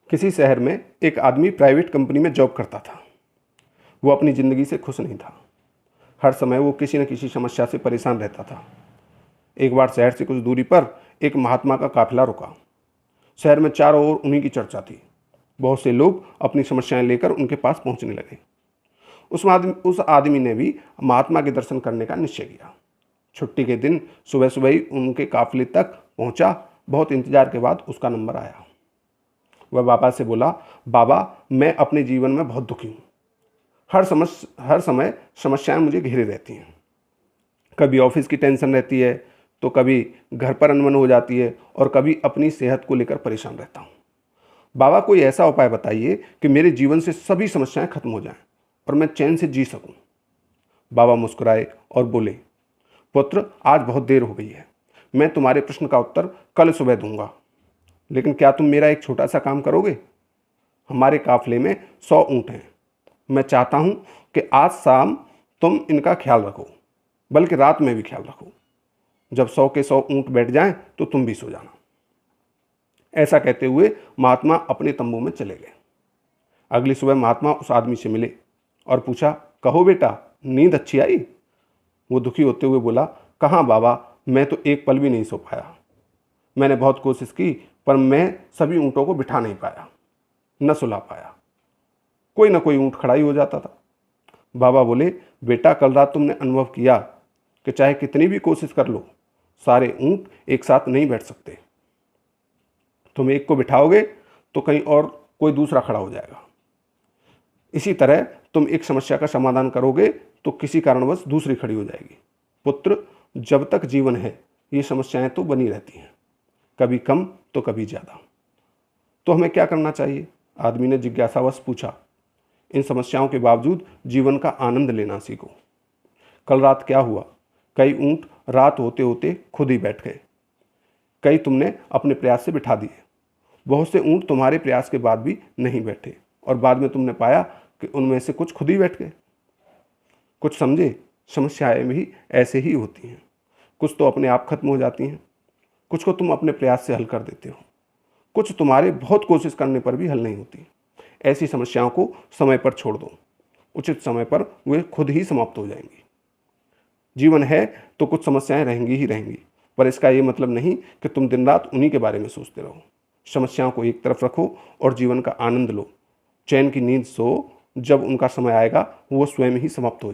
किसी शहर में एक आदमी प्राइवेट कंपनी में जॉब करता था। वो अपनी ज़िंदगी से खुश नहीं था। हर समय वो किसी न किसी समस्या से परेशान रहता था। एक बार शहर से कुछ दूरी पर एक महात्मा का काफिला रुका। शहर में चारों ओर उन्हीं की चर्चा थी। बहुत से लोग अपनी समस्याएं लेकर उनके पास पहुंचने लगे। उस आदमी ने भी महात्मा के दर्शन करने का निश्चय किया। छुट्टी के दिन सुबह सुबह ही उनके काफिले तक पहुंचा। बहुत इंतजार के बाद उसका नंबर आया। वह बाबा से बोला, बाबा, मैं अपने जीवन में बहुत दुखी हूँ। हर समय समस्याएं मुझे घेरे रहती हैं। कभी ऑफिस की टेंशन रहती है, तो कभी घर पर अनबन हो जाती है, और कभी अपनी सेहत को लेकर परेशान रहता हूँ। बाबा, कोई ऐसा उपाय बताइए कि मेरे जीवन से सभी समस्याएं खत्म हो जाएं और मैं चैन से जी सकूं। बाबा मुस्कुराए और बोले, पुत्र, आज बहुत देर हो गई है। मैं तुम्हारे प्रश्न का उत्तर कल सुबह दूंगा, लेकिन क्या तुम मेरा एक छोटा सा काम करोगे? हमारे काफिले में 100 ऊँट हैं। मैं चाहता हूं कि आज शाम तुम इनका ख्याल रखो, बल्कि रात में भी ख्याल रखो। जब 100 के 100 ऊँट बैठ जाएं तो तुम भी सो जाना। ऐसा कहते हुए महात्मा अपने तंबू में चले गए। अगली सुबह महात्मा उस आदमी से मिले और पूछा, कहो बेटा, नींद अच्छी आई? वो दुखी होते हुए बोला, कहाँ बाबा, मैं तो एक पल भी नहीं सो पाया। मैंने बहुत कोशिश की, पर मैं सभी ऊँटों को बिठा नहीं पाया, न सुला पाया। कोई ना कोई ऊँट खड़ा ही हो जाता था। बाबा बोले, बेटा, कल रात तुमने अनुभव किया कि चाहे कितनी भी कोशिश कर लो, सारे ऊँट एक साथ नहीं बैठ सकते। तुम एक को बिठाओगे तो कहीं और कोई दूसरा खड़ा हो जाएगा। इसी तरह तुम एक समस्या का समाधान करोगे तो किसी कारणवश दूसरी खड़ी हो जाएगी। पुत्र, जब तक जीवन है ये समस्याएं तो बनी रहती हैं, कभी कम तो कभी ज़्यादा। तो हमें क्या करना चाहिए? आदमी ने जिज्ञासावश पूछा। इन समस्याओं के बावजूद जीवन का आनंद लेना सीखो। कल रात क्या हुआ? कई ऊँट रात होते होते खुद ही बैठ गए। कई तुमने अपने प्रयास से बिठा दिए। बहुत से ऊँट तुम्हारे प्रयास के बाद भी नहीं बैठे, और बाद में तुमने पाया कि उनमें से कुछ खुद ही बैठ गए। कुछ समझे? समस्याएं भी ऐसे ही होती हैं। कुछ तो अपने आप खत्म हो जाती हैं, कुछ को तुम अपने प्रयास से हल कर देते हो, कुछ तुम्हारे बहुत कोशिश करने पर भी हल नहीं होती। ऐसी समस्याओं को समय पर छोड़ दो। उचित समय पर वे खुद ही समाप्त हो जाएंगी। जीवन है तो कुछ समस्याएं रहेंगी ही रहेंगी, पर इसका ये मतलब नहीं कि तुम दिन रात उन्हीं के बारे में सोचते रहो। समस्याओं को एक तरफ रखो और जीवन का आनंद लो। चैन की नींद सो, जब उनका समय आएगा वो स्वयं ही समाप्त हो जाए।